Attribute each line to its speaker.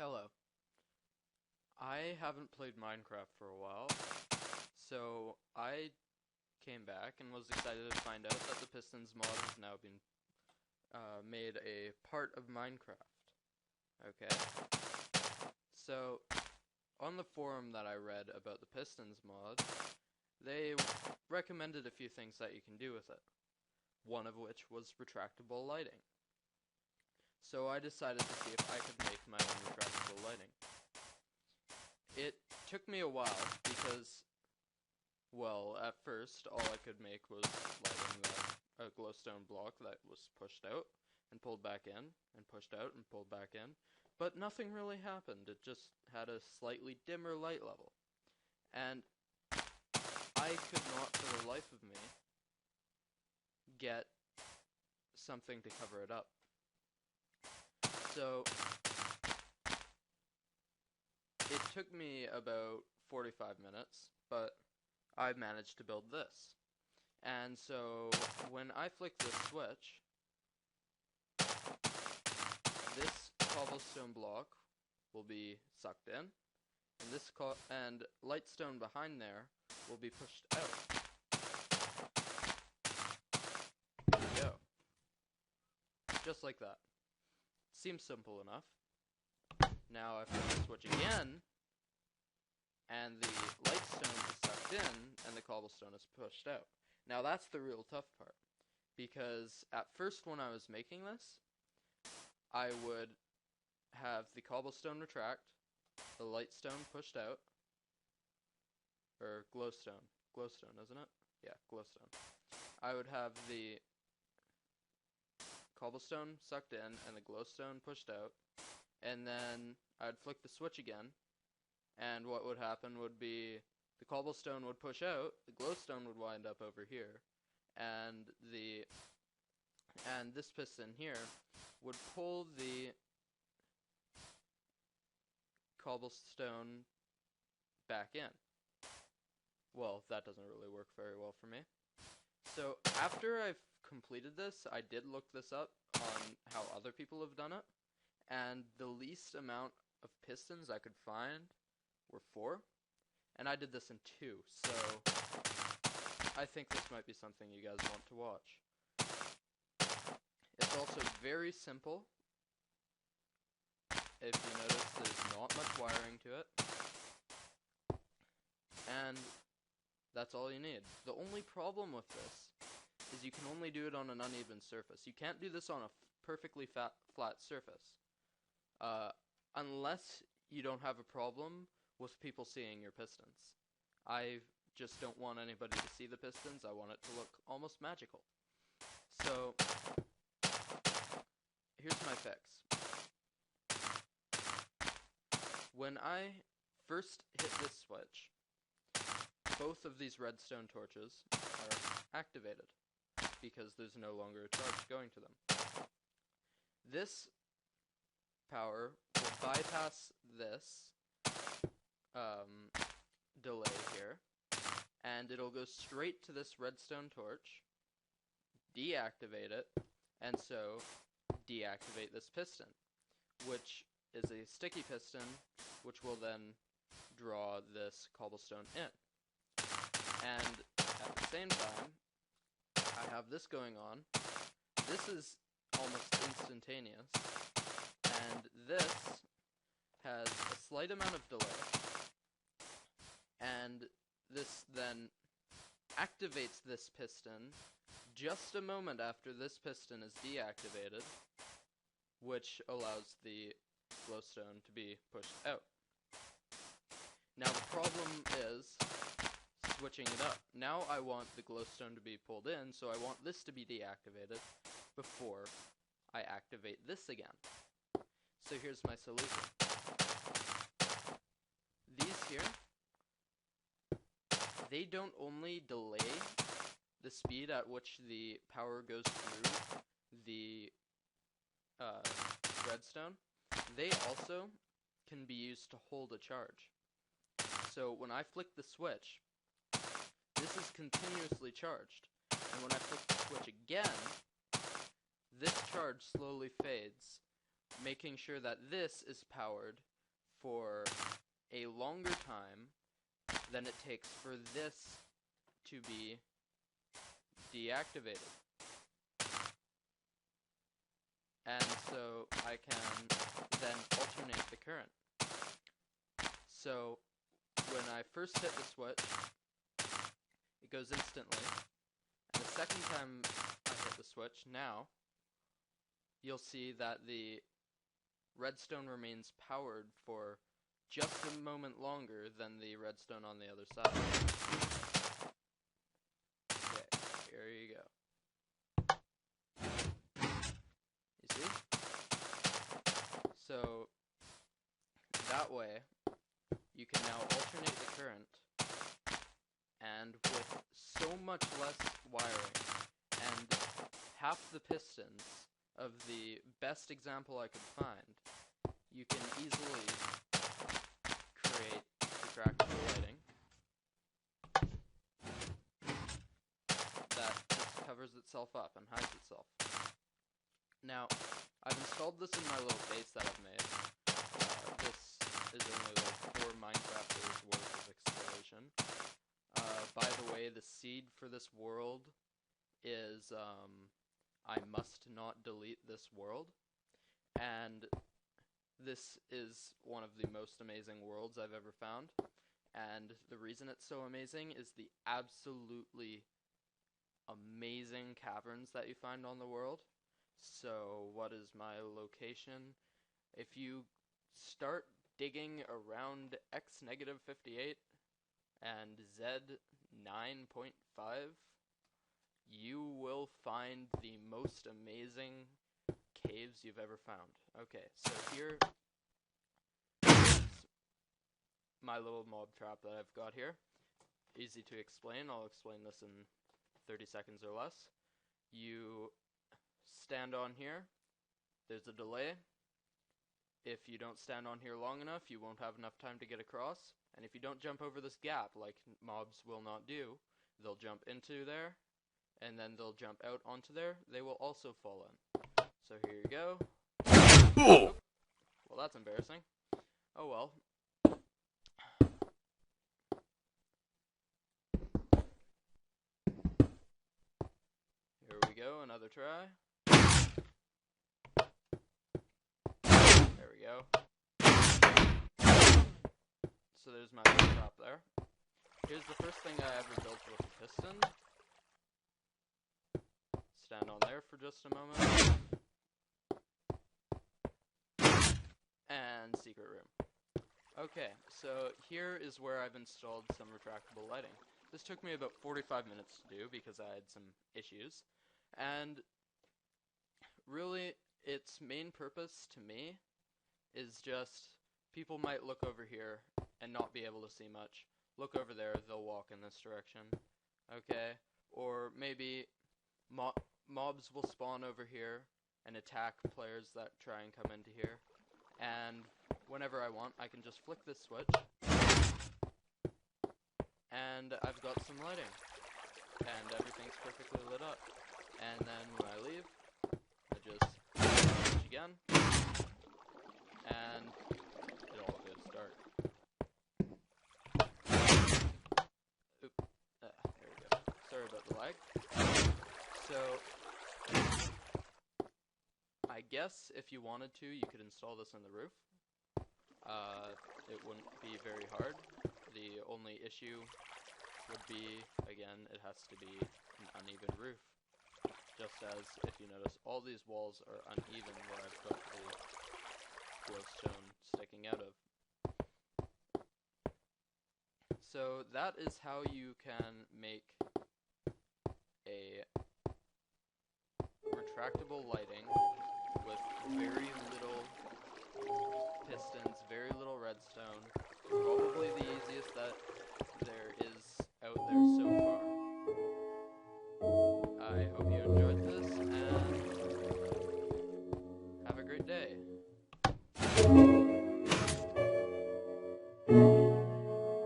Speaker 1: Hello. I haven't played Minecraft for a while, so I came back and was excited to find out that the Pistons mod has now been made a part of Minecraft. Okay, so on the forum that I read about the Pistons mod, they recommended a few things that you can do with it, one of which was retractable lighting. So I decided to see if I could make my own retractable lighting. It took me a while because, well, at first all I could make was lighting a glowstone block that was pushed out and pulled back in, and pushed out and pulled back in, but nothing really happened. It just had a slightly dimmer light level, and I could not for the life of me get something to cover it up. So it took me about 45 minutes, but I managed to build this. And so when I flick this switch, this cobblestone block will be sucked in, and this and lightstone behind there will be pushed out. There we go. Just like that. Seems simple enough. Now I flip the switch again, and the lightstone is sucked in, and the cobblestone is pushed out. Now that's the real tough part, because at first when I was making this, I would have the cobblestone retract, the lightstone pushed out, or glowstone, isn't it? Yeah, glowstone. I would have the cobblestone sucked in and the glowstone pushed out, and then I'd flick the switch again, and what would happen would be the cobblestone would push out, the glowstone would wind up over here, and this piston here would pull the cobblestone back in. Well, that doesn't really work very well for me. So after I've completed this, I did look this up on how other people have done it, and the least amount of pistons I could find were 4, and I did this in 2, so I think this might be something you guys want to watch. It's also very simple. If you notice, there's not much wiring to it, and that's all you need. The only problem with this is you can only do it on an uneven surface. You can't do this on a perfectly flat surface. Unless you don't have a problem with people seeing your pistons. I just don't want anybody to see the pistons. I want it to look almost magical. So, here's my fix. When I first hit this switch, both of these redstone torches are activated because there's no longer a charge going to them. This power will bypass this delay here, and it'll go straight to this redstone torch, deactivate it, and so deactivate this piston, which is a sticky piston, which will then draw this cobblestone in. And at the same time, I have this going on. This is almost instantaneous, and this has a slight amount of delay, and this then activates this piston just a moment after this piston is deactivated, which allows the glowstone to be pushed out. Now the problem is switching it up. Now I want the glowstone to be pulled in, so I want this to be deactivated before I activate this again. So here's my solution. These here, they don't only delay the speed at which the power goes through the redstone, they also can be used to hold a charge. So when I flick the switch, this is continuously charged, and when I flick the switch again, this charge slowly fades making sure that this is powered for a longer time than it takes for this to be deactivated. And so I can then alternate the current. So when I first hit the switch, it goes instantly. And the second time I hit the switch, now, you'll see that the redstone remains powered for just a moment longer than the redstone on the other side. Okay, here you go. You see? So, that way, you can now alternate the current, and with so much less wiring, and half the pistons of the best example I could find, you can easily create retractable lighting that just covers itself up and hides itself. Now, I've installed this in my little base that I've made. This is only like 4 Minecrafters worth of exploration. By the way, the seed for this world is I must not delete this world, and this is one of the most amazing worlds I've ever found, and the reason it's so amazing is the absolutely amazing caverns that you find on the world. So what is my location? If you start digging around x negative 58 and z 9.5, you will find the most amazing caves you've ever found. Okay, so here is my little mob trap that I've got here. Easy to explain. I'll explain this in 30 seconds or less. You stand on here. There's a delay. If you don't stand on here long enough, you won't have enough time to get across. And if you don't jump over this gap, like mobs will not do, they'll jump into there, and then they'll jump out onto there. They will also fall in. So here you go. Oop. Well, that's embarrassing. Oh well. Here we go, another try. There we go. So there's my little trap there. Here's the first thing I ever built with a piston. Stand on there for just a moment. And secret room. Okay, so here is where I've installed some retractable lighting. This took me about 45 minutes to do because I had some issues. And really, its main purpose to me is just people might look over here and not be able to see much. Look over there, they'll walk in this direction. Okay? Or maybe mobs will spawn over here and attack players that try and come into here. And whenever I want, I can just flick this switch, and I've got some lighting, and everything's perfectly lit up. And then when I leave, I just switch again, and it all goes dark. Oop, there we go. Sorry about the lag. So, I guess if you wanted to, you could install this on the roof. It wouldn't be very hard. The only issue would be, again, it has to be an uneven roof. Just as, if you notice, all these walls are uneven where I've put the glowstone sticking out of. So that is how you can make a retractable lighting with very little pistons, very little redstone. Probably the easiest that there is out there